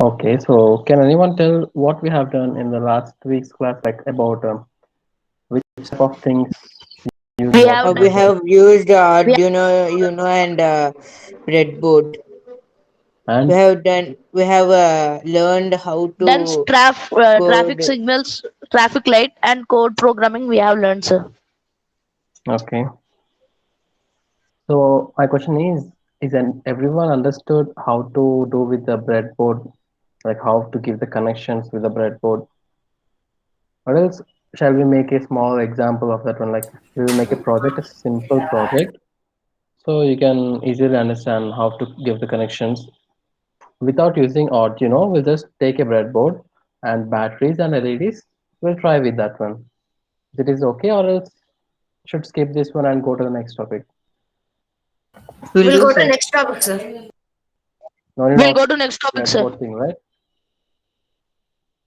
Okay, so can anyone tell what we have done in the last week's class, like about which type of things use We what have in done the We game? have used we have Arduino, and breadboard. We And have done. We have learned how done to traffic code. signals, traffic light, and code programming. We have learned, sir. okay, so my question is an everyone understood how to do with the breadboard, like how to give the connections with the breadboard? Or else, shall we make a small example of that one? Like we will make a project, a simple project, so you can easily understand how to give the connections without using Arduino. We'll just take a breadboard and batteries and LEDs. We'll try with that one. If it is okay, or else should skip this one and go to the next topic. Will We'll do, go to sir. next topic, sir. No need We'll of go to next topic, sir. breadboard thing, right?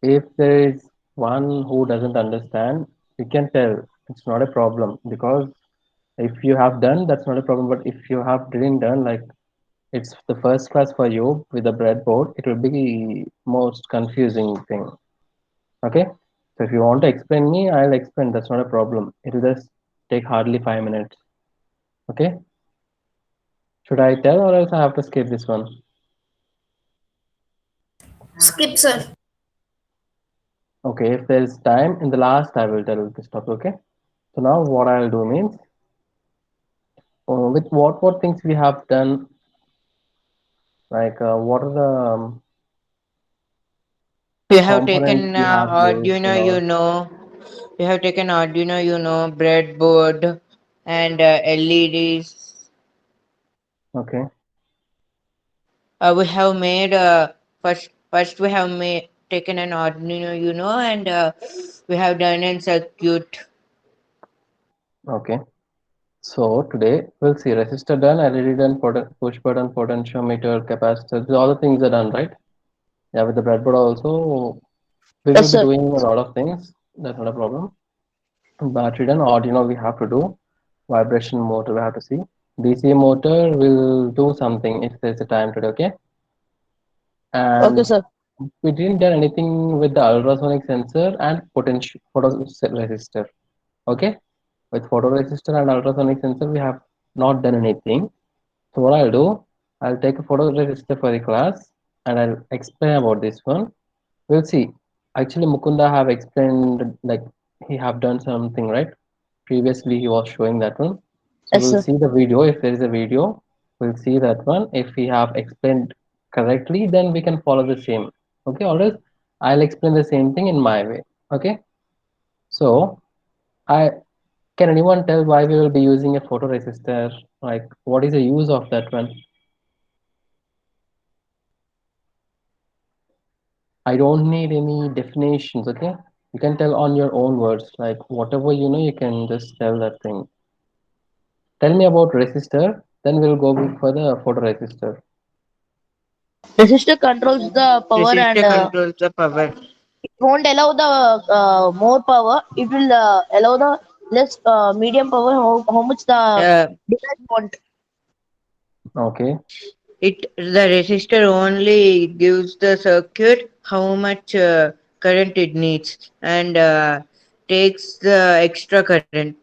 If there is one who doesn't understand, you can tell it's not a problem because if you have done, that's not a problem. But if you have didn't done, like it's the first class for you with the breadboard, it will be most confusing thing. Okay, so if you want to explain me, I'll explain. That's not a problem. It will just take hardly 5 minutes. Okay, should I tell or else I have to skip this one? Skip, sir. Okay, if there is time in the last, I will tell this topic. Okay, so now what I'll do means with what things we have done, like what are the We have components taken we have used Arduino, and all. We have taken Arduino, breadboard, and LEDs. Okay, We have made first we have made taken an Arduino, and we have done a circuit. okay. So today we'll see resistor done, LED done, push button, potentiometer, capacitor. All the things are done, right? Yeah, with the breadboard also, we will Yes, be sir. doing a lot of things. That's not a problem. Battery done, Arduino we have to do. Vibration motor we have to see. DC motor will do something if there's a time today, okay? Okay, And sir. we didn't done anything with the ultrasonic sensor and potential photoresistor, okay? With photoresistor and ultrasonic sensor, we have not done anything. So what I'll do, I'll take a photoresistor for the class and I'll explain about this one. We'll see. Actually, Mukunda have explained like he have done something right. Previously, he was showing that one. So Yes, we'll sir. see the video. If there is a video, we'll see that one. If he have explained correctly, then we can follow the same. Okay, or else I'll explain the same thing in my way. Okay. So I can anyone tell why we will be using a photoresistor? Like, what is the use of that one? I don't need any definitions, okay? You can tell on your own words, like whatever you know, you can just tell that thing. Tell me about resistor, then we'll go for the photoresistor. Resistor controls the power and Resistor controls the power. it won't allow the more power. It will allow the less medium power. How much the Uh, device want. Okay, the resistor only gives the circuit how much current it needs, and takes the extra current.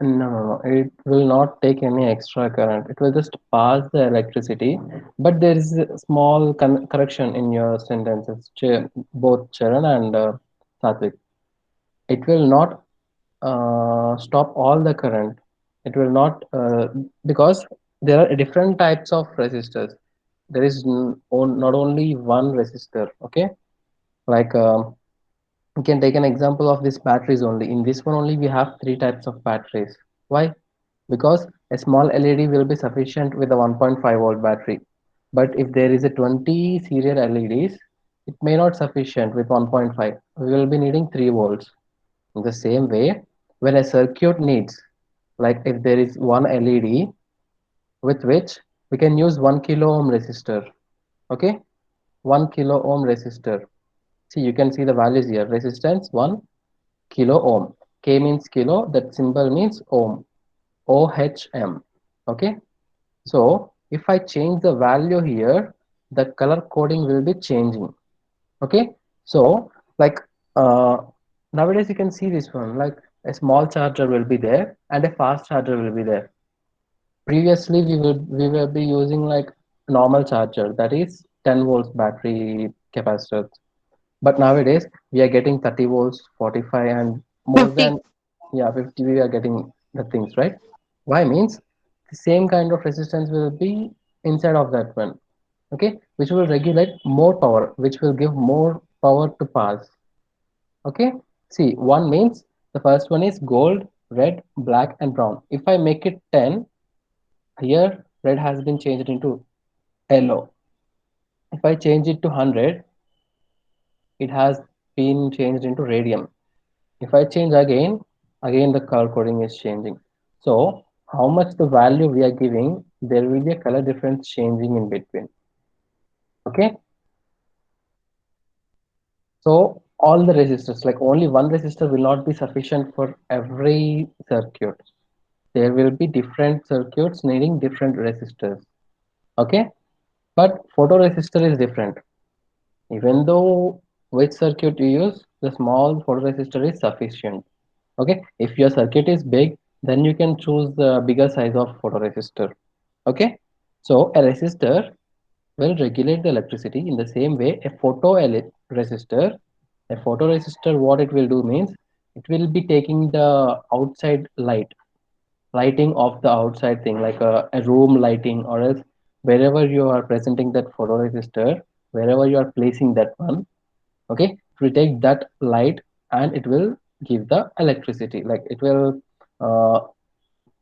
no, it will not take any extra current. It will just pass the electricity, but there is a small correction in your sentences, both Charan and Satvik. It will not stop all the current. It will not because there are different types of resistors. There is not only one resistor. Okay, like you can take an example of this batteries only. In this one only, we have three types of batteries. Why? Because a small LED will be sufficient with a 1.5 volt battery. But if there is a 20 serial LEDs, it may not sufficient with 1.5. We will be needing 3 volts. In the same way, when a circuit needs, like if there is one LED with which we can use 1 kilo ohm resistor, okay? 1 kilo ohm resistor. See, you can see the values here. Resistance 1 kilo ohm. K means kilo, that symbol means ohm. OHM. Okay? So if I change the value here, the color coding will be changing. Okay, so like uh, nowadays you can see this one, like a small charger will be there and a fast charger will be there. Previously we will be using like normal charger, that is 10 volts battery capacitor, but nowadays we are getting 30 volts, 45, and more 50. than, yeah, 50 we are getting the things, right? Why means the same kind of resistance will be inside of that one. Okay, which will regulate more power, which will give more power to pass. Okay, see, one means the first one is gold, red, black, and brown. If I make it 10, here red has been changed into yellow. If I change it to 100, it has been changed into radium. If I change again, again the color coding is changing. So how much the value we are giving, there will be a color difference changing in between. Okay, so all the resistors, like only one resistor will not be sufficient for every circuit. There will be different circuits needing different resistors. Okay, but photoresistor is different. Even though which circuit you use, the small photoresistor is sufficient. Okay, if your circuit is big, then you can choose the bigger size of photoresistor. Okay, so a resistor will regulate the electricity in the same way a resistor. A photoresistor, what it will do means it will be taking the outside lighting of the outside thing, like a room lighting, or else wherever you are presenting that photoresistor, wherever you are placing that one. Okay, it will take that light and it will give the electricity, like it will uh,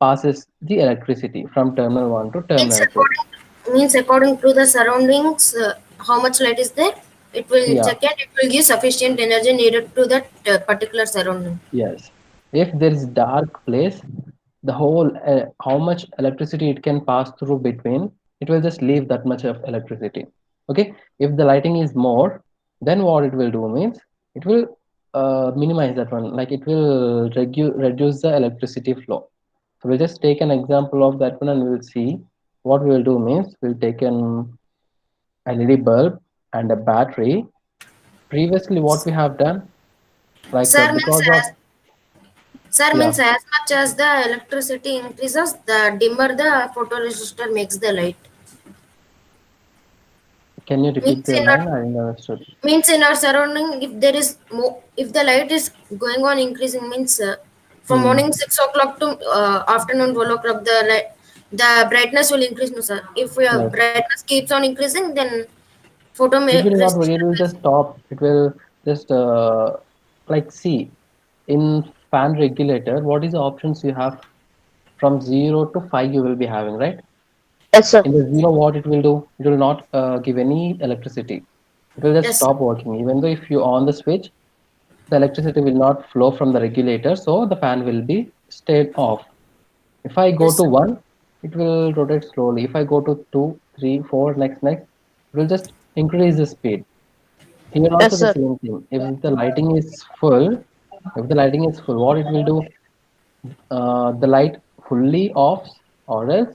passes the electricity from terminal 1 to Means terminal 2. according to the surroundings, how much light is there? It will Yeah. check and it will give sufficient energy needed to that particular surrounding. Yes, if there is dark place, the whole how much electricity it can pass through between, it will just leave that much of electricity. Okay, if the lighting is more, then what it will do means it will minimize that one, like it will reduce the electricity flow. So we'll just take an example of that one and we'll see what we will do means we'll take an LED bulb and a battery. Previously, what we have done, like Sir means because of, as Sir yeah, means as much as the electricity increases, the dimmer the photoresistor makes the light. can you repeat Means the in our line? I didn't understood. surrounding, if there is more, if the light is going on increasing, means from Hmm. morning 6 o'clock to afternoon 12 o'clock, the brightness will increase, no sir. If Yes. brightness keeps on increasing, then photo It will not, resistor it will just stop. It will just like see in fan regulator, what is the options you have from 0 to 5 you will be having, right? Yes, sir. In the 0, what it will do? It will not give any electricity. It will just yes sir. stop working. Even though if you on the switch, the electricity will not flow from the regulator, so the fan will be stayed off. If I go Yes to sir. 1, it will rotate slowly. If I go to 2, 3, 4, next, it will just increase the speed. Here Yes, also the sir. same thing. If the lighting is full, what it will do? The light fully off, or else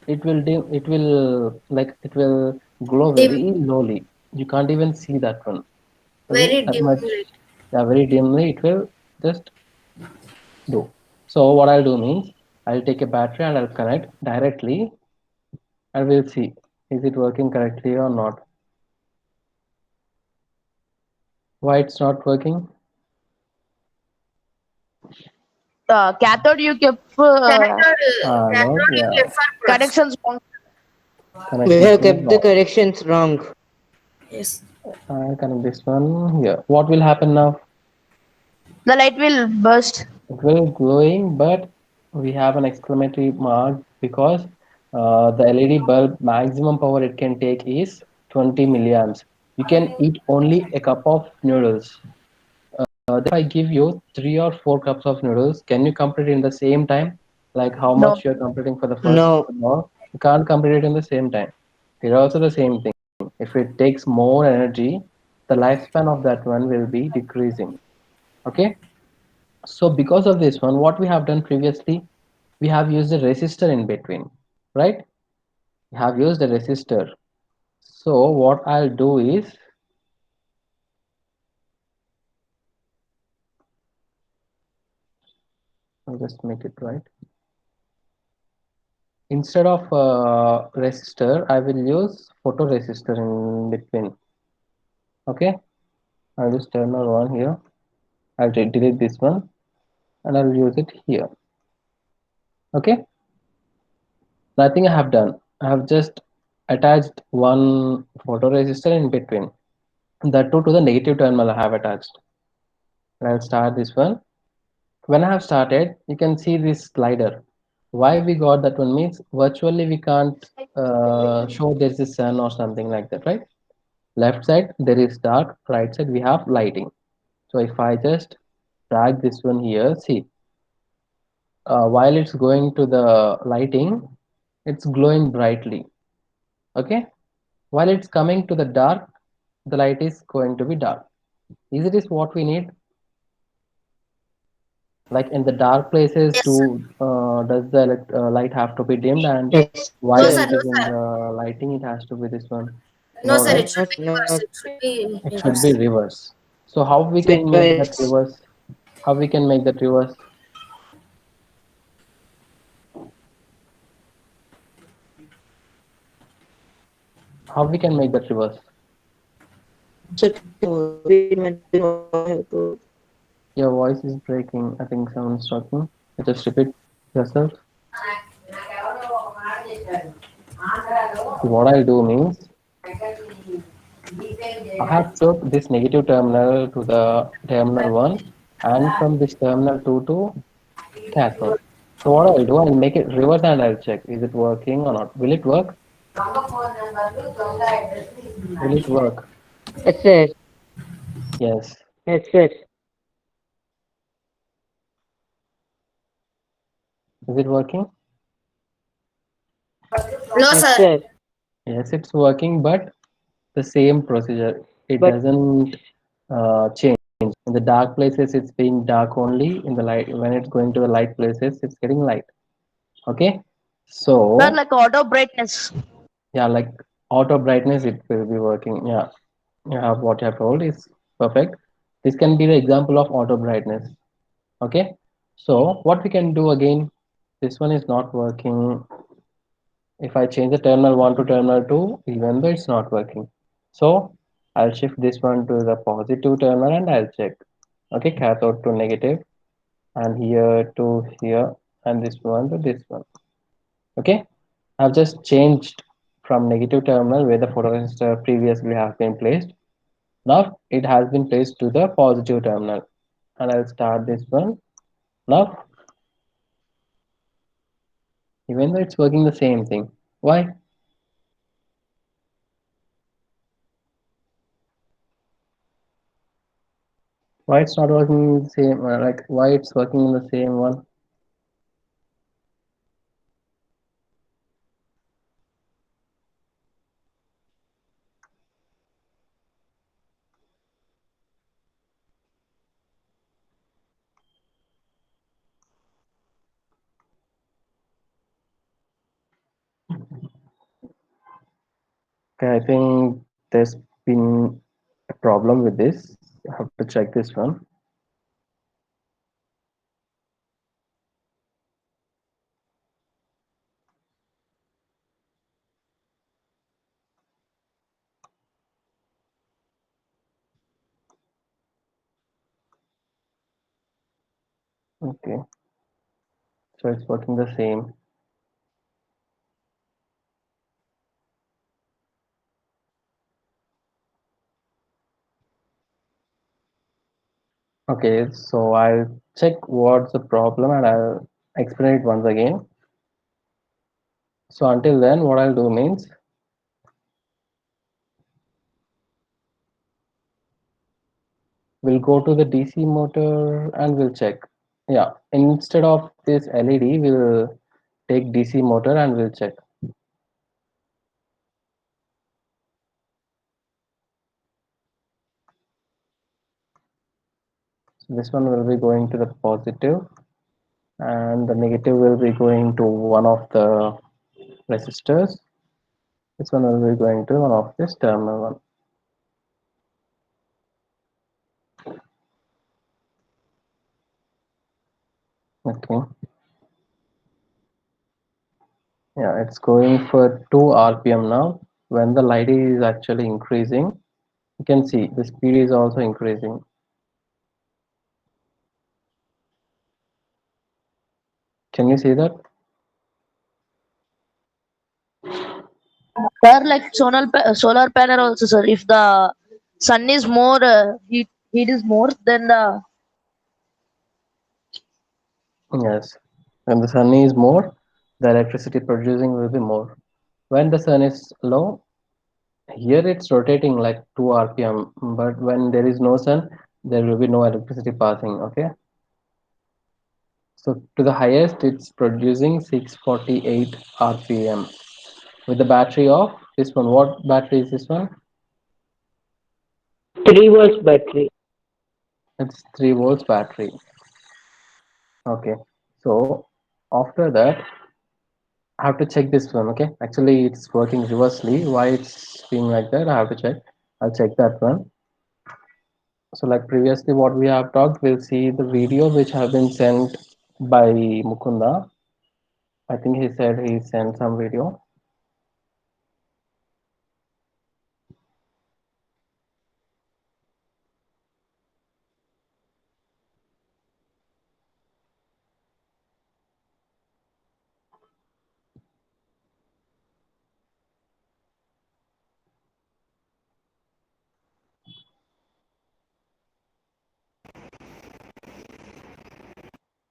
it will dim. It will like it will glow Dim, very lowly. You can't even see that one. Okay, very that dim much. light. Yeah, very dimly. It will just do. So what I'll do means I'll take a battery and I'll connect directly and we'll see is it working correctly or not. Why it's not working? Cathode, you kept No, Cathode yeah, you FR plus. connections wrong. We connections have is kept the wrong. corrections wrong. Yes. I'll connect this one here. What will happen now? The light will burst. It will glowing, but we have an exclamatory mark because the LED bulb maximum power it can take is 20 milliamps. You can eat only a cup of noodles. If I give you 3 or 4 cups of noodles, can you complete it in the same time? Like how No. much you're completing for the first No. hour? You can't complete it in the same time. Here also the same thing. If it takes more energy, the lifespan of that one will be decreasing. Okay. So because of this one, what we have done previously, we have used a resistor in between, right? We have used a resistor. So what I'll do is I'll just make it right. Instead of resistor, I will use photoresistor in between. Okay, I'll just turn on here. I'll delete this one and I'll use it here. Okay, nothing I have done. I have just attached one photoresistor in between. That too to the negative terminal I have attached. And I'll start this one. When I have started, you can see this slider. Why we got that one means virtually we can't show there's a sun or something like that, right? Left side there is dark, right side we have lighting. So if I just drag this one here, see, while it's going to the lighting, it's glowing brightly. Okay, while it's coming to the dark, the light is going to be dark. Is it is what we need? Like in the dark places, Yes, sir. does the light have to be dimmed, and Yes. No, while sir. it No, is in sir. the lighting, it has to be this one? No, No, sir. right? It should be Not reverse. It should be It should be reverse. reverse. So how we can make that reverse. reverse? How we can make that reverse? How we can make that reverse? So what I have to Your voice is breaking. I think someone's talking. Just repeat yourself. What I'll do means I have took this negative terminal to the terminal 1 and from this terminal 2 to cathode. So what I'll do, I'll make it reverse and I'll check is it working or not. Will it work? Will it work? yes, yes, Yes. yes, yes, Is it working? No, yes, sir. sir. Yes, it's working, but the same procedure. It But doesn't change. In the dark places, it's being dark only. In the light, when it's going to the light places, it's getting light. Okay. Sir, So like auto brightness. yeah, like auto brightness, it will be working. Yeah, you have what you have told is perfect. This can be the example of auto brightness. Okay. So what we can do again, this one is not working. If I change the terminal 1 to terminal 2, even though it's not working. So I'll shift this one to the positive terminal and I'll check. Okay, cathode to negative and here to here and this one to this one. Okay, I've just changed from negative terminal where the photoresistor previously have been placed. Now it has been placed to the positive terminal and I'll start this one. Now, even though it's working the same thing, why? Why it's not working the same? Like why it's working in the same one? Okay, I think there's been a problem with this. I have to check this one. Okay, so it's working the same. Okay, so I'll check what's the problem and I'll explain it once again. So until then, what I'll do means we'll go to the DC motor and we'll check. Yeah, instead of this LED, we'll take DC motor and we'll check. So this one will be going to the positive and the negative will be going to one of the resistors. This one will be going to one of this terminal one. Okay. Yeah, it's going for 2 RPM now. When the light is actually increasing, you can see the speed is also increasing. Can you see that? Sir, like solar panel also, sir. If the sun is more heat is more, then the Yes. When the sun is more, the electricity producing will be more. When the sun is low, here it's rotating like 2 RPM, but when there is no sun, there will be no electricity passing. Okay. So to the highest, it's producing 648 RPM with the battery of this one. What battery is this one? 3 volts battery. It's 3 volts battery. Okay. So after that, I have to check this one. Okay. Actually, it's working reversely. Why it's being like that? I have to check. I'll check that one. So like previously, what we have talked, we'll see the video which have been sent by Mukunda. I think he said he sent some video.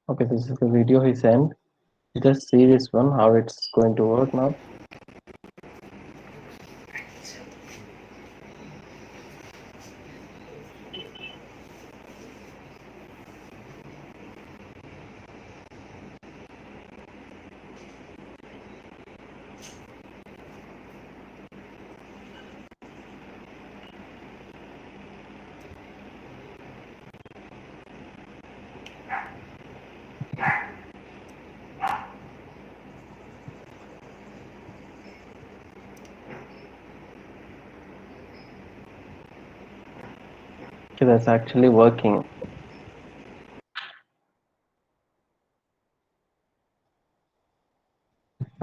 Okay, this is the video he sent. Just see this one, how it's going to work now. Okay, that's actually working.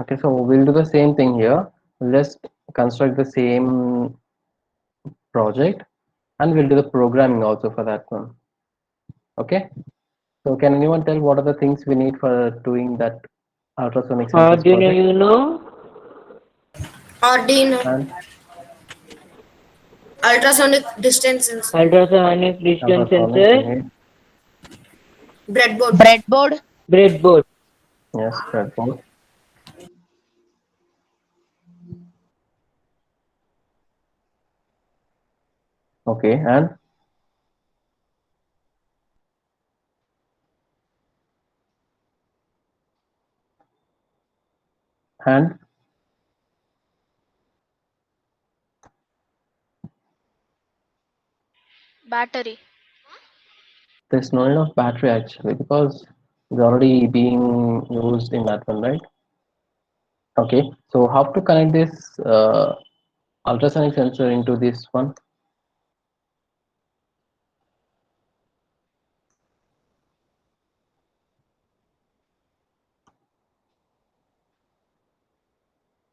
Okay, so we'll do the same thing here. Let's construct the same project and we'll do the programming also for that one. Okay, so can anyone tell what are the things we need for doing that ultrasonic sensors Arduino project? Uno, Arduino, And ultrasonic distance sensor, ultrasonic distance ultrasonic, we sensor, need, breadboard, breadboard, breadboard. yes, breadboard. Okay, and Battery. there's no enough battery actually because it's already being used in that one, right? Okay, so how to connect this ultrasonic sensor into this one?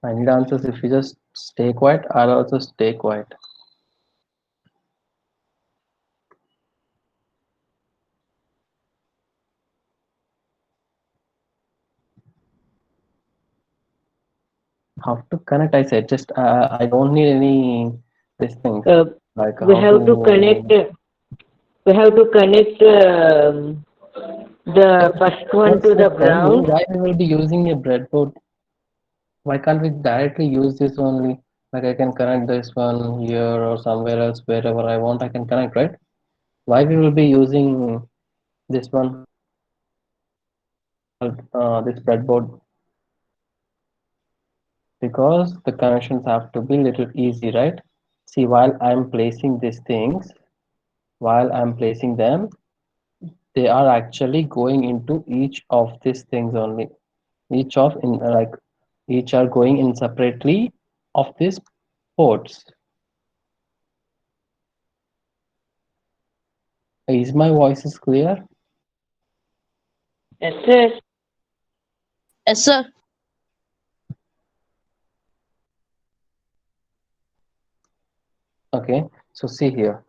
I need answers. If you just stay quiet, I'll also stay quiet. How to connect? I said just I don't need any these things Uh, like we how have to connect. to. We have to connect the first one Just to the just tell me ground. why we will be using a breadboard. Why can't we directly use this only? Like I can connect this one here or somewhere else, wherever I want, I can connect, right? Why we will be using this one, this breadboard? Because the connections have to be little easy, right? See, while I'm placing these things, while I'm placing them, they are actually going into each of these things only. Each of in like each are going in separately of these ports. Is my voice is clear? Yes, sir. Yes, sir. Okay, so see here.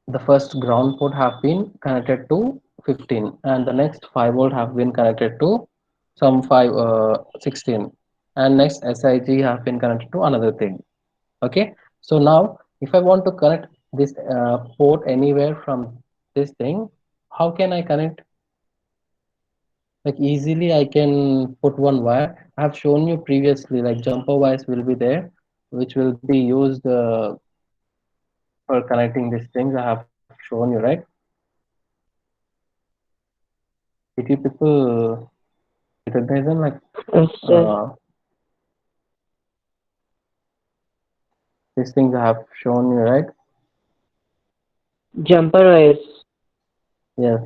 The first ground port have been connected to 15 and the next 5 volt have been connected to some 16 and next SIG have been connected to another thing. Okay, so now if I want to connect this port anywhere from this thing, how can I connect? Like easily I can put one wire. I have shown you previously, like jumper wires will be there, which will be used for connecting these things. I have shown you, right? Did you people recognize them? Like Yes, sir. uh, these things I have shown you, right? Jumper wires. Yes,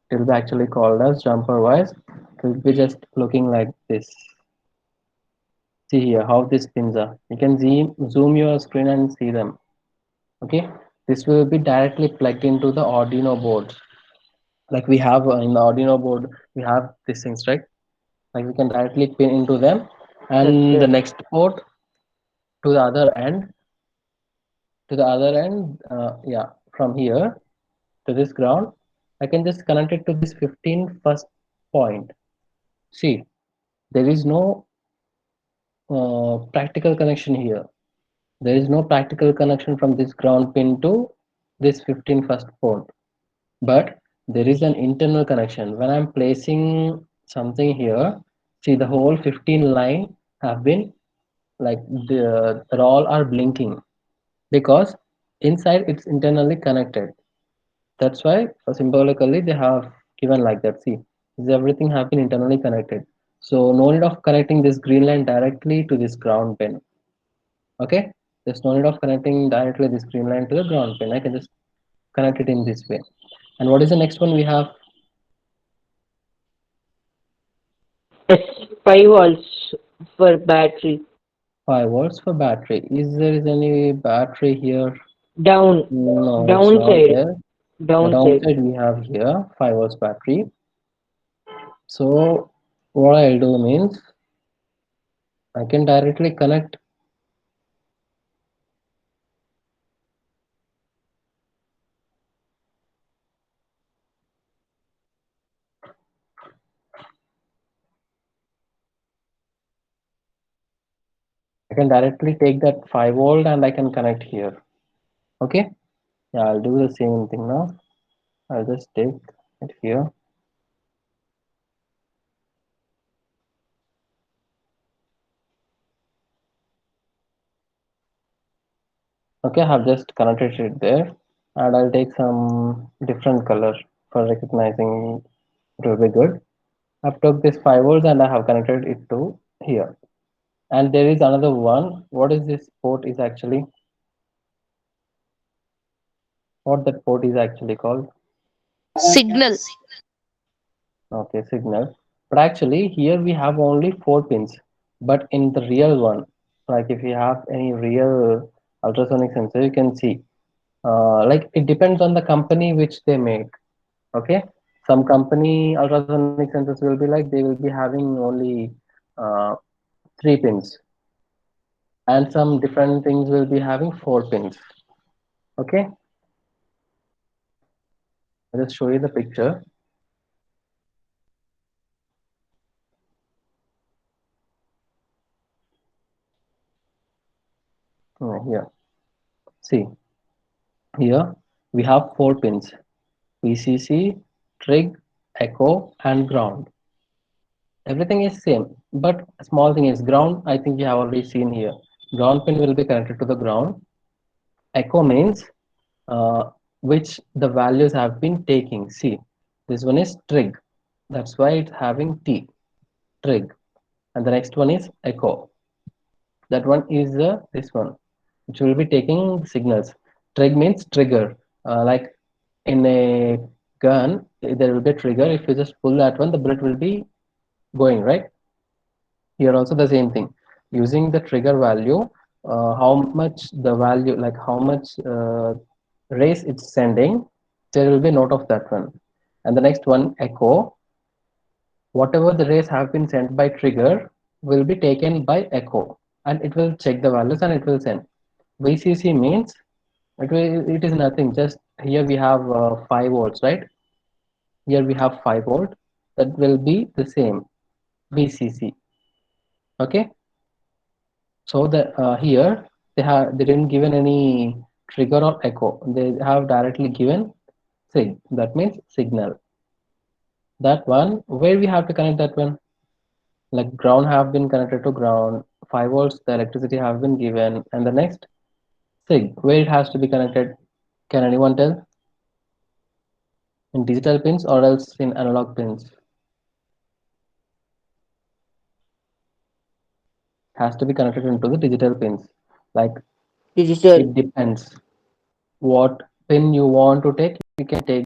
it will be actually called as jumper wires. It will be just looking like this. See here how these pins are. You can zoom your screen and see them. Okay, this will be directly plugged into the Arduino board. Like we have in the Arduino board, we have these things, right? Like we can directly pin into them, Yes, and the sir. next port to the other end, yeah, from here to this ground, I can just connect it to this 15 first point. See, there is no practical connection here. There is no practical connection from this ground pin to this 15 first port, but there is an internal connection. When I'm placing something here, see the whole 15 line have been like they all are blinking because inside it's internally connected. That's why symbolically they have given like that. See, is everything have been internally connected. So no need of connecting this green line directly to this ground pin. Okay, there's no need of connecting directly this green line to the ground pin. I can just connect it in this way. And what is the next one we have? Yes, 5 volts for battery. 5 volts for battery. Is there is any battery here? Down, No, it's not downside, there. The downside. downside we have here 5 volts battery. So what I'll do means I can directly connect. I can directly take that 5 volt and I can connect here. Okay. Yeah, I'll do the same thing now. I'll just take it here. Okay, I have just connected it there, and I'll take some different color for recognizing it will be good. I've took this 5 volts and I have connected it to here. And there is another one. What is this port is actually? What that port is actually called? Signal. Okay, signal. But actually here we have only 4 pins. But in the real one, like if you have any real ultrasonic sensor, you can see. Like it depends on the company which they make. Okay, some company ultrasonic sensors will be like they will be having only uh, 3 pins, and some different things will be having 4 pins. Okay, I'll just show you the picture. Here, see, here we have 4 pins: VCC, trig, echo, and ground. Everything is same, but a small thing is ground. I think you have already seen here. Ground pin will be connected to the ground. Echo means which the values have been taking. See, this one is trig. That's why it's having T, trig. And the next one is echo. That one is this one, which will be taking signals. Trig means trigger. Like in a gun, there will be a trigger. If you just pull that one, the bullet will be going, right? Here also the same thing. using the trigger value, how much the value, like how much rays it's sending, there will be note of that one. And the next one, echo, whatever the rays have been sent by trigger will be taken by echo, and it will check the values and it will send. VCC means it is nothing, just here we have 5 volts, right? Here we have 5 volt, that will be the same VCC. Okay, so the here they didn't given any trigger or echo, they have directly given sig, that means signal. That one, where we have to connect that one, like ground have been connected to ground, 5 volts the electricity have been given, and the next sig, where it has to be connected, can anyone tell? In digital pins or else in analog pins? Has to be connected into the digital pins. Like, Digital. it depends what pin you want to take, you can take